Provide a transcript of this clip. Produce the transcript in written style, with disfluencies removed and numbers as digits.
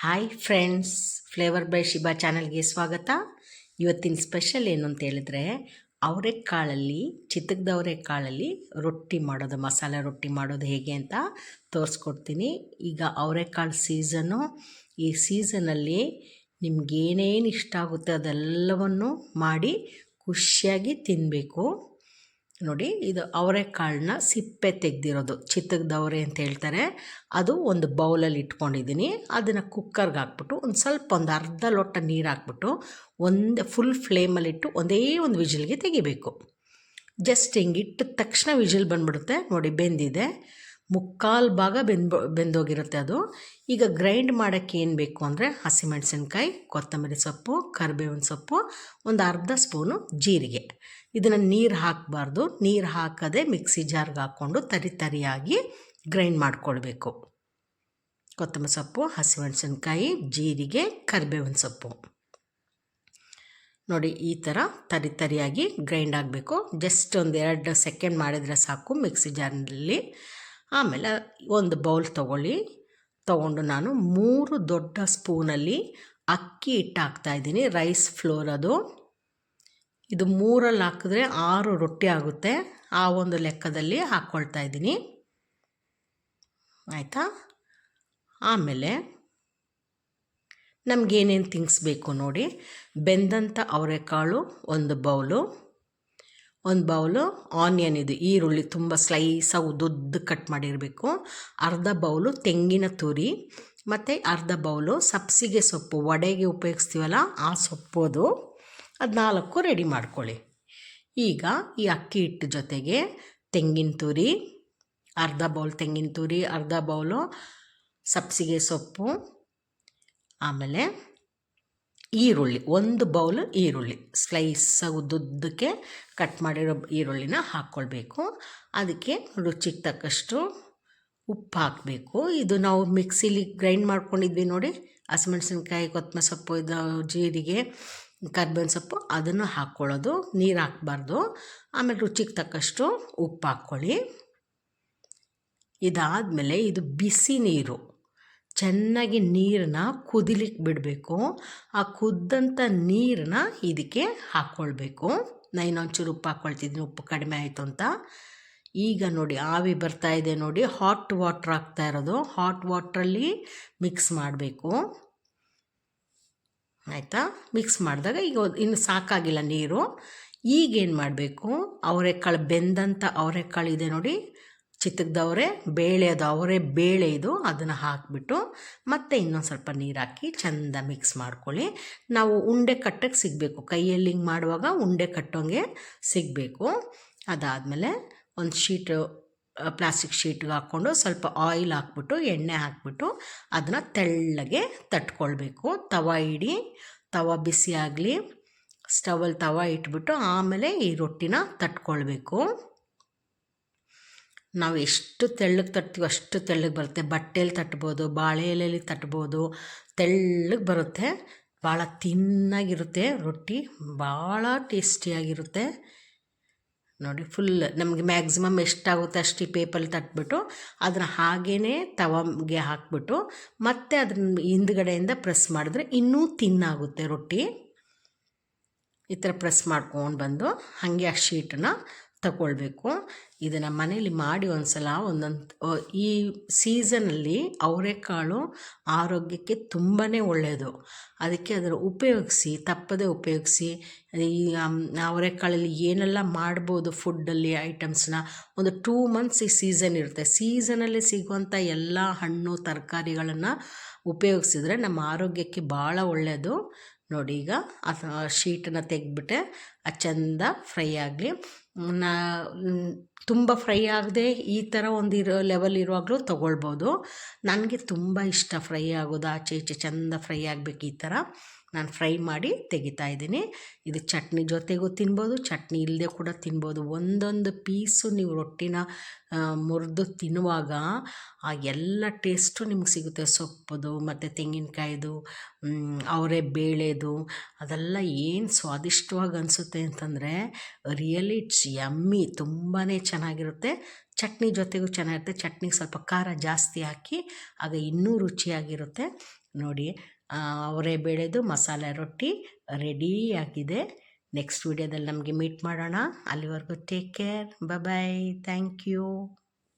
Hi friends, flavour by Shiba ಚಾನಲ್ಗೆ ಸ್ವಾಗತ. ಇವತ್ತಿನ ಸ್ಪೆಷಲ್ ಏನು ಅಂತ ಹೇಳಿದ್ರೆ, ಅವರೆಕಾಳಲ್ಲಿ ಚಿತ್ತಗದ ಅವರೆಕಾಳಲ್ಲಿ ರೊಟ್ಟಿ ಮಾಡೋದು, ಮಸಾಲೆ ರೊಟ್ಟಿ ಮಾಡೋದು ಹೇಗೆ ಅಂತ ತೋರಿಸ್ಕೊಡ್ತೀನಿ. ಈಗ ಅವರೆಕಾಳು ಸೀಸನ್ನು. ಈ ಸೀಸನಲ್ಲಿ ನಿಮ್ಗೇನೇನು ಇಷ್ಟ ಆಗುತ್ತೆ ಅದೆಲ್ಲವನ್ನು ಮಾಡಿ ಖುಷಿಯಾಗಿ ತಿನ್ನಬೇಕು. ನೋಡಿ, ಇದು ಅವರೆಕಾಳನ್ನ ಸಿಪ್ಪೆ ತೆಗೆದಿರೋದು, ಚಿತ್ತಗದವರೆ ಅಂತ ಹೇಳ್ತಾರೆ. ಅದು ಒಂದು ಬೌಲಲ್ಲಿ ಇಟ್ಕೊಂಡಿದ್ದೀನಿ. ಅದನ್ನು ಕುಕ್ಕರ್ಗೆ ಹಾಕ್ಬಿಟ್ಟು ಒಂದು ಅರ್ಧ ಲೋಟ ನೀರು ಹಾಕ್ಬಿಟ್ಟು ಫುಲ್ ಫ್ಲೇಮಲ್ಲಿಟ್ಟು ಒಂದೇ ಒಂದು ವಿಜಿಲ್ಗೆ ತೆಗಿಬೇಕು. ಜಸ್ಟ್ ಹಿಂಗೆ ಇಟ್ಟ ತಕ್ಷಣ ವಿಜಿಲ್ ಬಂದ್ಬಿಡುತ್ತೆ. ನೋಡಿ, ಬೆಂದಿದೆ, ಮುಕ್ಕಾಲು ಭಾಗ ಬೆಂದೋಗಿರುತ್ತೆ ಅದು. ಈಗ ಗ್ರೈಂಡ್ ಮಾಡೋಕ್ಕೆ ಏನು ಬೇಕು ಅಂದರೆ ಹಸಿಮೆಣಸಿನ್ಕಾಯಿ, ಕೊತ್ತಂಬರಿ ಸೊಪ್ಪು, ಕರಿಬೇವಿನ ಸೊಪ್ಪು, ಒಂದು ಅರ್ಧ ಸ್ಪೂನು ಜೀರಿಗೆ. ಇದನ್ನು ನೀರು ಹಾಕಬಾರ್ದು, ನೀರು ಹಾಕದೆ ಮಿಕ್ಸಿ ಜಾರ್ಗೆ ಹಾಕ್ಕೊಂಡು ತರಿಯಾಗಿ ಗ್ರೈಂಡ್ ಮಾಡ್ಕೊಳ್ಬೇಕು. ಕೊತ್ತಂಬರಿ ಸೊಪ್ಪು, ಹಸಿಮೆಣಸಿನ್ಕಾಯಿ, ಜೀರಿಗೆ, ಕರಿಬೇವಿನ ಸೊಪ್ಪು ನೋಡಿ, ಈ ಥರ ತರಿಯಾಗಿ ಗ್ರೈಂಡ್ ಆಗಬೇಕು. ಜಸ್ಟ್ ಒಂದು 2 ಸೆಕೆಂಡ್ ಮಾಡಿದರೆ ಸಾಕು ಮಿಕ್ಸಿ ಜಾರ್ನಲ್ಲಿ. ಆಮೇಲೆ ಒಂದು ಬೌಲ್ ತೊಗೊಂಡು ನಾನು 3 ದೊಡ್ಡ ಸ್ಪೂನಲ್ಲಿ ಅಕ್ಕಿ ಹಿಟ್ಟು ಹಾಕ್ತಾಯಿದ್ದೀನಿ. ರೈಸ್ ಫ್ಲೋರ್ ಅದು. ಇದು 3ಅಲ್ಲಿ ಹಾಕಿದ್ರೆ 6 ರೊಟ್ಟಿ ಆಗುತ್ತೆ. ಆ ಒಂದು ಲೆಕ್ಕದಲ್ಲಿ ಹಾಕ್ಕೊಳ್ತಾ ಇದ್ದೀನಿ. ಆಯಿತಾ? ಆಮೇಲೆ ನಮಗೇನೇನು ಥಿಂಗ್ಸ್ ಬೇಕು ನೋಡಿ. ಬೆಂದಂಥ ಅವರೆಕಾಳು ಒಂದು ಬೌಲು ಆನಿಯನ್, ಇದು ಈರುಳ್ಳಿ ತುಂಬ ಸ್ಲೈಸಾಗಿ ಉದ್ದುದ್ದು ಕಟ್ ಮಾಡಿರಬೇಕು. ಅರ್ಧ ಬೌಲು ತೆಂಗಿನ ತುರಿ ಮತ್ತು ಅರ್ಧ ಬೌಲು ಸಬ್ಸಿಗೆ ಸೊಪ್ಪು, ವಡೆಗೆ ಉಪಯೋಗಿಸ್ತೀವಲ್ಲ ಆ ಸೊಪ್ಪು, ಅದು 4 ರೆಡಿ ಮಾಡ್ಕೊಳ್ಳಿ. ಈಗ ಈ ಅಕ್ಕಿ ಹಿಟ್ಟು ಜೊತೆಗೆ ತೆಂಗಿನ ತುರಿ, ಅರ್ಧ ಬೌಲ್ ತೆಂಗಿನ ತುರಿ, ಅರ್ಧ ಬೌಲು ಸಬ್ಸಿಗೆ ಸೊಪ್ಪು, ಆಮೇಲೆ ಈರುಳ್ಳಿ, 1 ಬೌಲ್ ಈರುಳ್ಳಿ ಸ್ಲೈಸಾಗಿ ಉದ್ದುದ್ದಕ್ಕೆ ಕಟ್ ಮಾಡಿರೋ ಈರುಳ್ಳಿನ ಹಾಕ್ಕೊಳ್ಬೇಕು. ಅದಕ್ಕೆ ರುಚಿಗೆ ತಕ್ಕಷ್ಟು ಉಪ್ಪು ಹಾಕಬೇಕು. ಇದು ನಾವು ಮಿಕ್ಸಿಲಿ ಗ್ರೈಂಡ್ ಮಾಡ್ಕೊಂಡಿದ್ವಿ ನೋಡಿ, ಹಸಿಮೆಣಸಿನ್ಕಾಯಿ, ಕೊತ್ತಂಬರಿ ಸೊಪ್ಪು, ಇದು ಜೀರಿಗೆ, ಕರಿಬೇವಿನ ಸೊಪ್ಪು, ಅದನ್ನು ಹಾಕ್ಕೊಳ್ಳೋದು. ನೀರು ಹಾಕಬಾರ್ದು. ಆಮೇಲೆ ರುಚಿಗೆ ತಕ್ಕಷ್ಟು ಉಪ್ಪು ಹಾಕ್ಕೊಳ್ಳಿ. ಇದಾದಮೇಲೆ ಇದು ಬಿಸಿ ನೀರು, ಚೆನ್ನಾಗಿ ನೀರನ್ನ ಕುದಿಲಿಕ್ಕೆ ಬಿಡಬೇಕು. ಆ ಕುದ್ದಂಥ ನೀರನ್ನ ಇದಕ್ಕೆ ಹಾಕ್ಕೊಳ್ಬೇಕು. ನಾನು ಇನ್ನೊಂಚೂರು ಉಪ್ಪು ಹಾಕ್ಕೊಳ್ತಿದ್ದೀನಿ, ಉಪ್ಪು ಕಡಿಮೆ ಆಯಿತು ಅಂತ. ಈಗ ನೋಡಿ, ಆವಿ ಬರ್ತಾ ಇದೆ ನೋಡಿ, ಹಾಟ್ ವಾಟ್ರ್ ಹಾಕ್ತಾ ಇರೋದು. ಹಾಟ್ ವಾಟ್ರಲ್ಲಿ ಮಿಕ್ಸ್ ಮಾಡಬೇಕು. ಆಯಿತಾ? ಮಿಕ್ಸ್ ಮಾಡಿದಾಗ ಈಗ ಇನ್ನು ಸಾಕಾಗಿಲ್ಲ ನೀರು. ಈಗೇನು ಮಾಡಬೇಕು, ಅವರೆಕಾಳು, ಬೆಂದಂಥ ಅವರೆಕಾಳು ಇದೆ ನೋಡಿ, ಚಿತ್ತಗದವರೆ ಬೇಳೆ, ಅದು ಅವರೆ ಬೇಳೆ ಇದು, ಅದನ್ನು ಹಾಕಿಬಿಟ್ಟು ಮತ್ತೆ ಇನ್ನೊಂದು ಸ್ವಲ್ಪ ನೀರು ಹಾಕಿ ಚೆಂದ ಮಿಕ್ಸ್ ಮಾಡ್ಕೊಳ್ಳಿ. ನಾವು ಉಂಡೆ ಕಟ್ಟಕ್ಕೆ ಸಿಗಬೇಕು, ಕೈಯಲ್ಲಿ ಹಿಂಗೆ ಮಾಡುವಾಗ ಉಂಡೆ ಕಟ್ಟೋಂಗೆ ಸಿಗಬೇಕು. ಅದಾದಮೇಲೆ ಒಂದು ಪ್ಲಾಸ್ಟಿಕ್ ಶೀಟ್ಗೆ ಹಾಕ್ಕೊಂಡು ಸ್ವಲ್ಪ ಆಯಿಲ್ ಹಾಕ್ಬಿಟ್ಟು, ಎಣ್ಣೆ ಹಾಕ್ಬಿಟ್ಟು ಅದನ್ನು ತೆಳ್ಳಗೆ ತಟ್ಕೊಳ್ಬೇಕು. ತವ ಬಿಸಿ ಆಗಲಿ, ಸ್ಟವಲ್ಲಿ ತವ ಇಟ್ಬಿಟ್ಟು ಆಮೇಲೆ ಈ ರೊಟ್ಟಿನ ತಟ್ಕೊಳ್ಬೇಕು. ನಾವು ಎಷ್ಟು ತೆಳ್ಳಗೆ ತಟ್ತೀವೋ ಅಷ್ಟು ತೆಳ್ಳಗೆ ಬರುತ್ತೆ. ಬಟ್ಟೆಯಲ್ಲಿ ತಟ್ಬೋದು, ಬಾಳೆ ಎಲೆಯಲ್ಲಿ ತಟ್ಬೋದು, ತೆಳ್ಳಗೆ ಬರುತ್ತೆ. ಭಾಳ ತಿನ್ನಾಗಿರುತ್ತೆ ರೊಟ್ಟಿ, ಭಾಳ ಟೇಸ್ಟಿಯಾಗಿರುತ್ತೆ ನೋಡಿ. ಫುಲ್ ನಮಗೆ ಮ್ಯಾಕ್ಸಿಮಮ್ ಎಷ್ಟಾಗುತ್ತೆ ಅಷ್ಟು ಈ ಪೇಪರಲ್ಲಿ ತಟ್ಬಿಟ್ಟು ಅದನ್ನು ಹಾಗೇ ತವಗೆ ಹಾಕ್ಬಿಟ್ಟು ಮತ್ತೆ ಅದನ್ನ ಹಿಂದ್ಗಡೆಯಿಂದ ಪ್ರೆಸ್ ಮಾಡಿದ್ರೆ ಇನ್ನೂ ತಿನ್ನಾಗುತ್ತೆ ರೊಟ್ಟಿ. ಈ ಥರ ಪ್ರೆಸ್ ಮಾಡ್ಕೊಂಡು ಬಂದು ಹಾಗೆ ಆ ಶೀಟನ್ನು ತಗೊಳ್ಬೇಕು. ಇದನ್ನು ಮನೇಲಿ ಮಾಡಿ ಒಂದೊಂದು ಈ ಸೀಸನಲ್ಲಿ ಅವರೆಕಾಳು ಆರೋಗ್ಯಕ್ಕೆ ತುಂಬಾ ಒಳ್ಳೆಯದು. ಅದಕ್ಕೆ ಅದನ್ನು ತಪ್ಪದೆ ಉಪಯೋಗಿಸಿ. ಈ ಅವರೆಕಾಳಲ್ಲಿ ಏನೆಲ್ಲ ಮಾಡ್ಬೋದು ಫುಡ್ಡಲ್ಲಿ ಐಟಮ್ಸ್ನ, ಒಂದು 2 ಮಂತ್ಸ್ ಈ ಸೀಸನ್ ಇರುತ್ತೆ. ಸೀಸನಲ್ಲಿ ಸಿಗುವಂಥ ಎಲ್ಲ ಹಣ್ಣು ತರಕಾರಿಗಳನ್ನು ಉಪಯೋಗಿಸಿದ್ರೆ ನಮ್ಮ ಆರೋಗ್ಯಕ್ಕೆ ಭಾಳ ಒಳ್ಳೆಯದು ನೋಡಿ. ಈಗ ಶೀಟನ್ನು ತೆಗೆದ್ಬಿಟ್ಟೆ, ಚೆಂದ ಫ್ರೈ ಆಗಲಿ. ತುಂಬ ಫ್ರೈ ಆಗದೆ ಈ ಥರ ಒಂದು ಲೆವೆಲ್ ಇರುವಾಗಲೂ ತೊಗೊಳ್ಬೋದು. ನನಗೆ ತುಂಬ ಇಷ್ಟ ಫ್ರೈ ಆಗೋದು, ಆಚೆ ಈಚೆ ಚೆಂದ ಫ್ರೈ ಆಗಬೇಕು. ಈ ಥರ ನಾನು ಫ್ರೈ ಮಾಡಿ ತೆಗಿತಾ ಇದ್ದೀನಿ. ಇದು ಚಟ್ನಿ ಜೊತೆಗೂ ತಿನ್ಬೋದು, ಚಟ್ನಿ ಇಲ್ಲದೆ ಕೂಡ ತಿನ್ಬೋದು. ಒಂದೊಂದು ಪೀಸು ನೀವು ರೊಟ್ಟಿನ ಮುರಿದು ತಿನ್ನುವಾಗ ಆ ಎಲ್ಲ ಟೇಸ್ಟು ನಿಮ್ಗೆ ಸಿಗುತ್ತೆ. ಸೊಪ್ಪುದು ಮತ್ತು ತೆಂಗಿನಕಾಯಿದು, ಅವರೆ ಬೇಳೆದು, ಅದೆಲ್ಲ ಏನು ಸ್ವಾದಿಷ್ಟವಾಗಿ ಅನಿಸುತ್ತೆ ಅಂತಂದರೆ ರಿಯಲಿ ಇಟ್ಸ್ ಯಮ್ಮಿ. ತುಂಬಾ ಚೆನ್ನಾಗಿರುತ್ತೆ. ಚಟ್ನಿ ಜೊತೆಗೂ ಚೆನ್ನಾಗಿರುತ್ತೆ. ಚಟ್ನಿಗೆ ಸ್ವಲ್ಪ ಖಾರ ಜಾಸ್ತಿ ಹಾಕಿ ಆಗ ಇನ್ನೂ ರುಚಿಯಾಗಿರುತ್ತೆ. ನೋಡಿ ಅವರೇ ಬೇಳೆದು ಮಸಾಲೆ ರೊಟ್ಟಿ ರೆಡಿಯಾಗಿದೆ. ನೆಕ್ಸ್ಟ್ ವಿಡಿಯೋದಲ್ಲಿ ನಮಗೆ ಮೀಟ್ ಮಾಡೋಣ. ಅಲ್ಲಿವರೆಗೂ take care, bye, thank you.